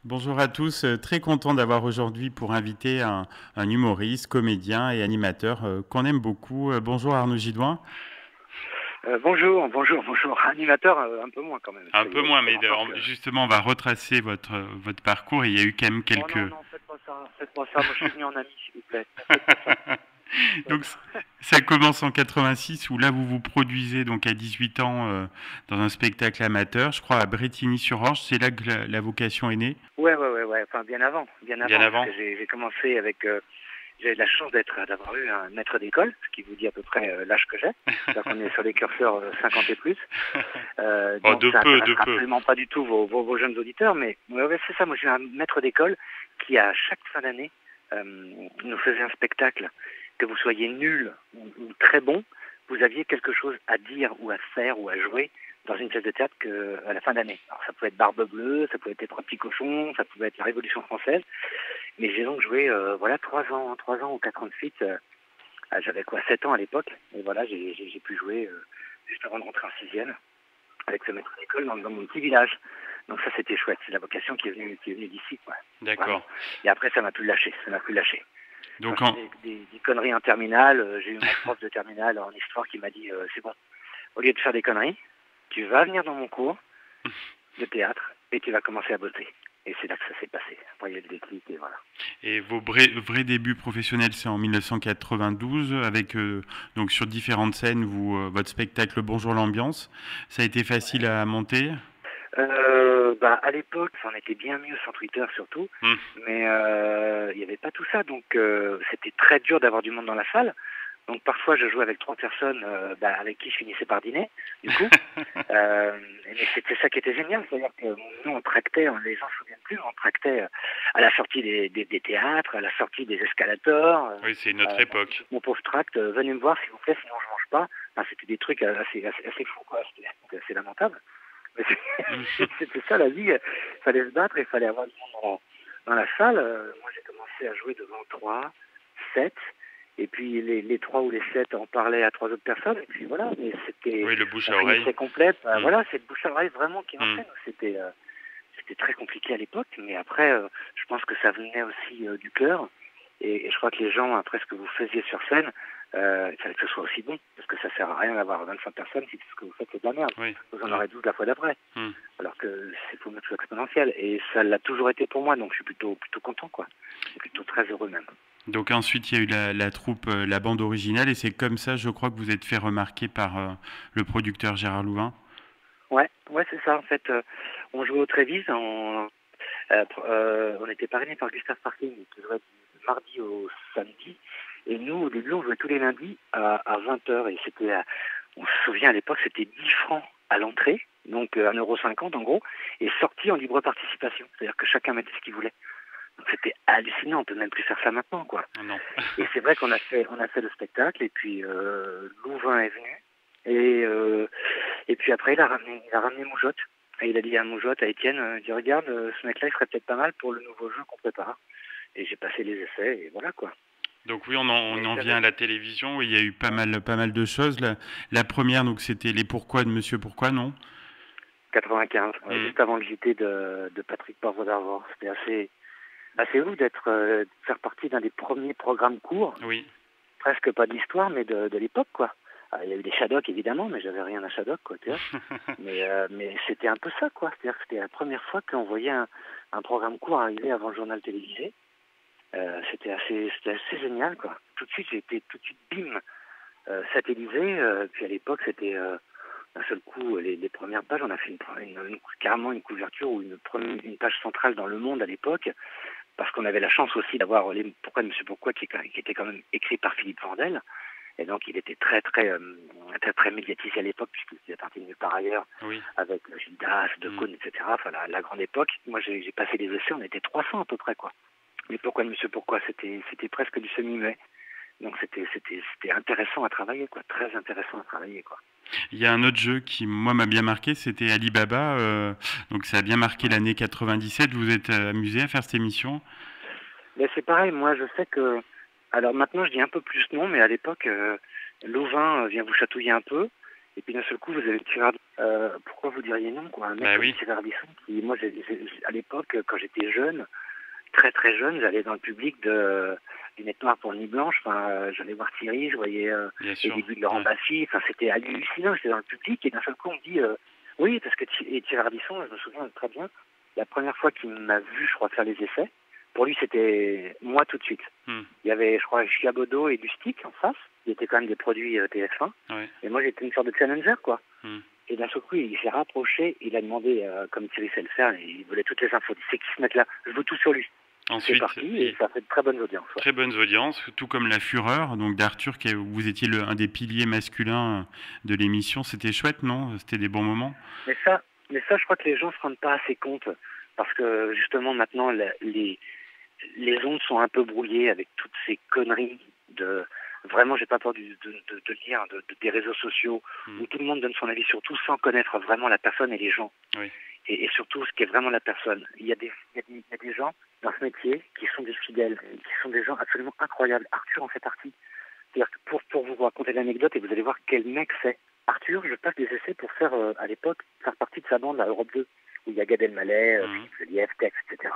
Bonjour à tous, très content d'avoir aujourd'hui pour inviter un humoriste, comédien et animateur qu'on aime beaucoup. Bonjour Arnaud Gidouin. Bonjour. Animateur, un peu moins quand même. Un Ça y peu est, moins, ça fait mais longtemps que... justement, on va retracer votre parcours. Et il y a eu quand même Oh non, quelques... non, faites pas ça, faites pas ça. Moi, je suis venu en ami, s'il vous plaît. Ne faites pas ça. Donc ça commence en 86 où là vous vous produisez donc à 18 ans dans un spectacle amateur, je crois à Brétigny-sur-Orge. C'est là que la vocation est née. Ouais. Enfin, bien Bien avant, parce avant. que j'ai commencé avec... j'ai de la chance d'avoir eu un maître d'école, ce qui vous dit à peu près l'âge que j'ai. C'est-à-dire qu'on est sur les curseurs 50 et plus. Oh, Donc de ça peu, de intéressera peu. absolument pas du tout vos jeunes auditeurs, mais ouais, c'est ça. Moi, j'ai un maître d'école qui, à chaque fin d'année, nous faisait un spectacle. Que vous soyez nul ou très bon, vous aviez quelque chose à dire ou à faire ou à jouer dans une pièce de théâtre à la fin d'année. Alors ça pouvait être Barbe Bleue, ça pouvait être Les Trois Petits Cochons, ça pouvait être La Révolution française. Mais j'ai donc joué voilà 3 ans ou 4 ans de suite. J'avais quoi 7 ans à l'époque. Et voilà, j'ai pu jouer juste avant de rentrer en sixième avec ce maître d'école dans mon petit village. Donc ça c'était chouette. C'est la vocation qui est venue d'ici, quoi. D'accord. Vraiment. Et après ça m'a plus lâché. Quand Donc je faisais des conneries en terminale, j'ai eu mon prof de terminale en histoire qui m'a dit c'est bon, au lieu de faire des conneries, tu vas venir dans mon cours de théâtre et tu vas commencer à bosser. Et c'est là que ça s'est passé. Après, il y a eu le déclic et voilà. Et vos vrais débuts professionnels, c'est en 1992, avec donc sur différentes scènes, votre spectacle Bonjour l'ambiance. Ça a été facile Ouais. à monter. À l'époque, on était bien mieux sans Twitter surtout, Hmm. mais il n'y avait pas tout ça, donc c'était très dur d'avoir du monde dans la salle. Donc parfois je jouais avec 3 personnes avec qui je finissais par dîner, du coup. Mais c'était ça qui était génial, c'est-à-dire que nous on tractait, les gens se souviennent plus, on tractait à la sortie des théâtres, à la sortie des escalators. Oui, c'est notre époque. Mon pauvre tract, venez me voir s'il vous plaît, sinon je mange pas. Enfin, c'était des trucs assez fous, quoi. C'était assez lamentable. Mais c'était ça la vie. Il fallait se battre, il fallait avoir du monde dans la salle. Moi j'ai commencé à jouer devant 3, 7. Et puis les 3 ou les 7 en parlaient à 3 autres personnes. Et puis voilà, mais Oui, le bouche on à oreille. finissait complète. Hmm. Voilà, c'est le bouche à oreille vraiment qui Hmm. marchait. C'était très compliqué à l'époque, mais après, je pense que ça venait aussi du cœur. Et je crois que les gens, après ce que vous faisiez sur scène, il fallait que ce soit aussi bon, parce que ça sert à rien d'avoir 25 personnes si tout ce que vous faites c'est de la merde. Oui. Vous en Hmm. aurez 12 la fois d'après. Hmm. Alors que c'est faut mettre que ce soit exponentiel. Et ça l'a toujours été pour moi, donc je suis plutôt content, quoi. Je suis plutôt très heureux même. Donc ensuite, il y a eu la troupe, la bande originale, et c'est comme ça, je crois, que vous êtes fait remarquer par le producteur Gérard Louvain. Ouais, c'est ça. En fait, on jouait au Trévise, on était parrainé par Gustave Parking, qui jouait du mardi au samedi. Et nous, au début, on jouait tous les lundis à 20 h. Et on se souvient à l'époque, c'était 10 francs à l'entrée, donc 1,50 € en gros, et sorti en libre participation. C'est-à-dire que chacun mettait ce qu'il voulait. Donc c'était hallucinant, on peut même plus faire ça maintenant, quoi. Oh non. Et c'est vrai qu'on a fait le spectacle, et puis Louvain est venu. Et puis après, il a ramené Moujotte. Et il a dit à Moujotte, à Étienne, il dit regarde, ce mec-là, il serait peut-être pas mal pour le nouveau jeu qu'on prépare. Et j'ai passé les essais, et voilà, quoi. Donc oui, on en Mais vient à la télévision. Oui, il y a eu pas mal de choses. La première, donc c'était les pourquoi de Monsieur Pourquoi, non? 95, Hmm. juste avant le JT de Patrick Poivre d'Arvor. C'était assez ouf de faire partie d'un des premiers programmes courts, Oui. presque pas de l'histoire, mais de l'époque, quoi. Alors, il y a eu des Shadocks, évidemment, mais j'avais rien à Shadok, quoi, tu vois. Mais c'était un peu ça, quoi. C'est-à-dire que c'était la première fois qu'on voyait un programme court arriver avant le journal télévisé. C'était assez génial, quoi. Tout de suite, j'ai été tout de suite, bim, satellisé. Puis à l'époque, c'était d'un seul coup, les premières pages, on a fait carrément une couverture ou une page centrale dans Le Monde à l'époque, parce qu'on avait la chance aussi d'avoir les Pourquoi de Monsieur Pourquoi, qui était quand même écrit par Philippe Vandel. Et donc, il était très médiatisé à l'époque, puisqu'il est parti de nulle part ailleurs, Oui. avec Gildas, Hmm. Decaune, etc. Enfin, la grande époque. Moi, j'ai passé les essais, on était 300 à peu près, quoi. Mais Pourquoi de Monsieur Pourquoi, c'était presque du semi-muet. Donc, c'était intéressant à travailler, quoi. Très intéressant à travailler, quoi. Il y a un autre jeu qui, moi, m'a bien marqué, c'était Alibaba. Donc ça a bien marqué Ouais. l'année 97. Vous êtes amusé à faire cette émission? Mais c'est pareil, moi, je sais que... Alors, maintenant, je dis un peu plus non, mais à l'époque, Louvain vient vous chatouiller un peu. Et puis d'un seul coup, vous avez Thierry pourquoi vous diriez non, quoi? Un mec Bah comme oui, Thierry Ardisson, qui, moi, à l'époque, quand j'étais jeune, très très jeune, j'allais dans le public de Lunettes Noires pour Nuit Blanche. Enfin, j'allais voir Thierry, je voyais bien les sûr. débuts de Laurent Ouais. Baffy. Enfin, c'était hallucinant. J'étais dans le public et d'un seul coup, on me dit oui, parce que et Thierry Ardisson, je me souviens très bien, la première fois qu'il m'a vu, je crois, faire les essais, pour lui, c'était moi tout de suite. Hmm. Il y avait, je crois, Chiabodo et Lustig en face. Il était quand même des produits TF1. Ouais. Et moi, j'étais une sorte de challenger, quoi. Hmm. Et d'un seul coup, il s'est rapproché, il a demandé, comme Thierry sait le faire, et il voulait toutes les infos. Il dit, c'est qui ce mec-là? Je veux tout sur lui. C'est Ensuite, parti, et ça fait de très bonnes audiences. Ouais. très bonnes audiences, tout comme La Fureur, donc d'Arthur, vous étiez un des piliers masculins de l'émission. C'était chouette, non? C'était des bons moments. Mais ça, je crois que les gens se rendent pas assez compte, parce que justement maintenant, les ondes sont un peu brouillées avec toutes ces conneries de. Vraiment, j'ai pas peur de le dire, des réseaux sociaux, où tout le monde donne son avis sur tout sans connaître vraiment la personne et les gens. Oui. Et surtout ce qui est vraiment la personne. Il y a des gens dans ce métier qui sont des fidèles, qui sont des gens absolument incroyables. Arthur en fait partie. C'est-à-dire que pour vous raconter l'anecdote, et vous allez voir quel mec c'est. Arthur, je passe des essais pour faire, à l'époque, faire partie de sa bande, la Europe 2, où il y a Gad Elmaleh, Philippe Zelief, Tex, etc.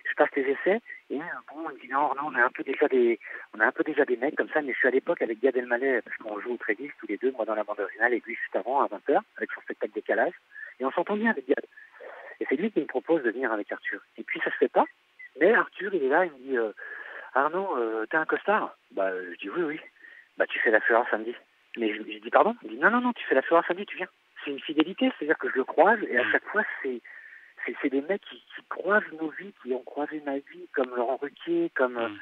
Je passe les essais, et bon, on me dit non, on a un peu déjà des mecs comme ça, mais je suis à l'époque avec Gad Elmaleh, parce qu'on joue au Trévis tous les deux, moi dans la bande originale, et lui juste avant, à 20h, avec son spectacle Décalage, et on s'entend bien avec Gad. Et c'est lui qui me propose de venir avec Arthur. Et puis ça se fait pas, mais Arthur, il est là, il me dit Arnaud, t'es un costard? Bah, je dis oui, oui. Bah, tu fais la Fureur samedi. Mais je dis pardon? Il dit non, tu fais la Fureur samedi, tu viens. C'est une fidélité, c'est-à-dire que je le croise, et à chaque fois, c'est des mecs qui croisent nos vies, qui ont croisé ma vie, comme Laurent Ruquier, comme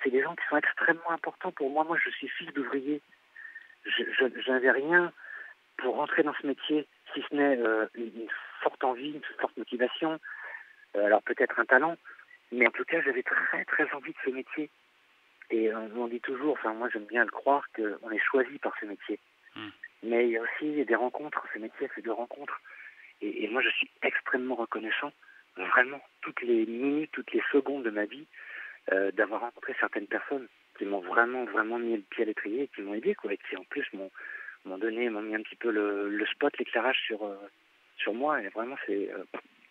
c'est des gens qui sont extrêmement importants pour moi. Moi, je suis fils d'ouvrier. Je n'avais rien pour rentrer dans ce métier, si ce n'est une forte envie, une forte motivation, alors peut-être un talent, mais en tout cas, j'avais très très envie de ce métier. Et on dit toujours, enfin moi j'aime bien le croire, qu'on est choisi par ce métier. Mais il y a aussi des rencontres, ce métier c'est de rencontres. Et moi je suis extrêmement reconnaissant, vraiment, toutes les minutes, toutes les secondes de ma vie, d'avoir rencontré certaines personnes qui m'ont vraiment, vraiment mis le pied à l'étrier, et qui m'ont aidé, quoi, et qui en plus m'ont mis un petit peu le spot, l'éclairage sur moi, et vraiment c'est...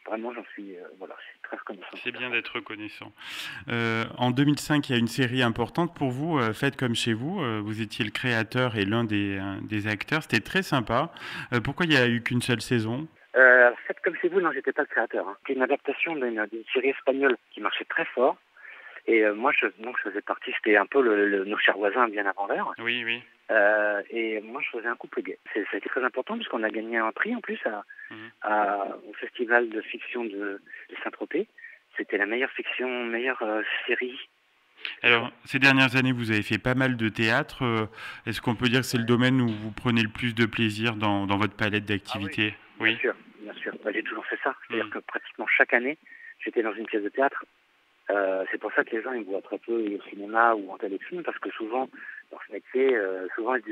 Vraiment, j'en suis, voilà, je suis très reconnaissant. C'est bien d'être reconnaissant. En 2005, il y a une série importante pour vous, Faites comme chez vous. Vous étiez le créateur et l'un des acteurs. C'était très sympa. Pourquoi il n'y a eu qu'une seule saison? Faites comme chez vous, non, j'étais pas le créateur. Hein. C'était une adaptation d'une série espagnole qui marchait très fort. Et moi, je faisais partie, c'était un peu nos chers voisins bien avant l'heure. Oui, oui. Et moi, je faisais un couple gay. Ça a été très important puisqu'on a gagné un prix en plus au Festival de fiction de Saint-Tropez. C'était la meilleure fiction, meilleure série. Alors, ces dernières années, vous avez fait pas mal de théâtre. Est-ce qu'on peut dire que c'est le domaine où vous prenez le plus de plaisir dans votre palette d'activités? Oui, bien sûr. Bah, j'ai toujours fait ça. C'est-à-dire que pratiquement chaque année, j'étais dans une pièce de théâtre. C'est pour ça que les gens ils me voient très peu au cinéma ou en téléfilm, parce que souvent, dans ce métier, souvent les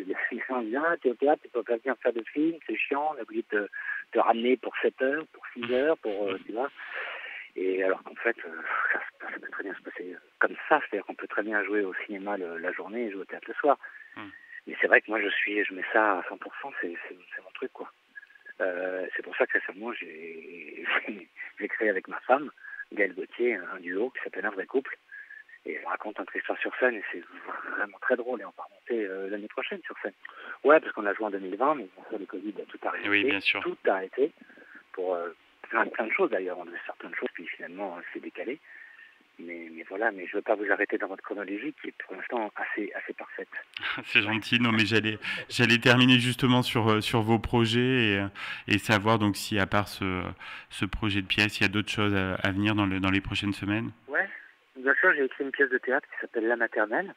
gens disent ah, t'es au théâtre, tu peux pas venir faire de film, c'est chiant, on est obligé de te ramener pour 7 heures, pour 6 heures, pour tu vois. Et alors qu'en fait, ça peut très bien se passer comme ça, c'est-à-dire qu'on peut très bien jouer au cinéma la journée et jouer au théâtre le soir. Mais c'est vrai que moi je mets ça à 100%, c'est mon truc, quoi. C'est pour ça que récemment j'ai créé avec ma femme, Gaëlle Gauthier, un duo qui s'appelle Un vrai couple. Et on raconte notre histoire sur scène et c'est vraiment très drôle. Et on va remonter l'année prochaine sur scène. Ouais, parce qu'on l'a joué en 2020, mais bien sûr, le Covid a tout arrêté. Oui, bien sûr. Tout a arrêté pour plein de choses d'ailleurs. On devait faire plein de choses, puis finalement, c'est décalé. Mais voilà, mais je ne veux pas vous arrêter dans votre chronologie qui est pour l'instant assez parfaite. C'est gentil. Non, mais j'allais terminer justement sur vos projets et savoir donc si à part ce projet de pièce, il y a d'autres choses à venir dans les prochaines semaines. Ouais, bien sûr, j'ai écrit une pièce de théâtre qui s'appelle La Maternelle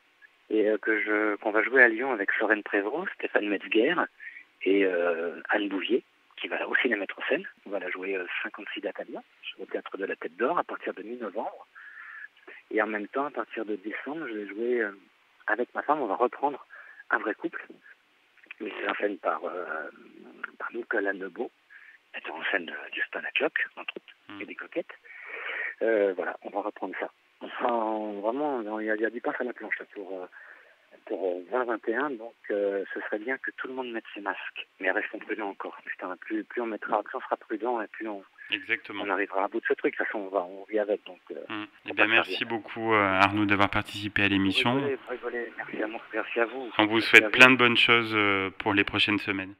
et qu'on va jouer à Lyon avec Florène Prévost, Stéphane Metzger et Anne Bouvier, qui va aussi la mettre en scène. On va la jouer 56 dates à Lyon, au Théâtre de la Tête d'Or à partir de mi-novembre. Et en même temps, à partir de décembre, je vais jouer avec ma femme, on va reprendre Un vrai couple, mis en scène par Nicolas Nebeau, metteur en scène de Justin Lacloque, entre autres, et des coquettes. Voilà, on va reprendre ça. Enfin, vraiment, il y a du pain à la planche là, pour 2021, donc ce serait bien que tout le monde mette ses masques. Mais restons prudents encore. Putain, plus on sera prudent et plus Exactement. on arrivera à bout de ce truc. De toute façon, on vit avec. Donc, Eh ben, merci beaucoup Arnaud d'avoir participé à l'émission. Rigolez. Merci à vous. On vous souhaite plein de bonnes choses pour les prochaines semaines.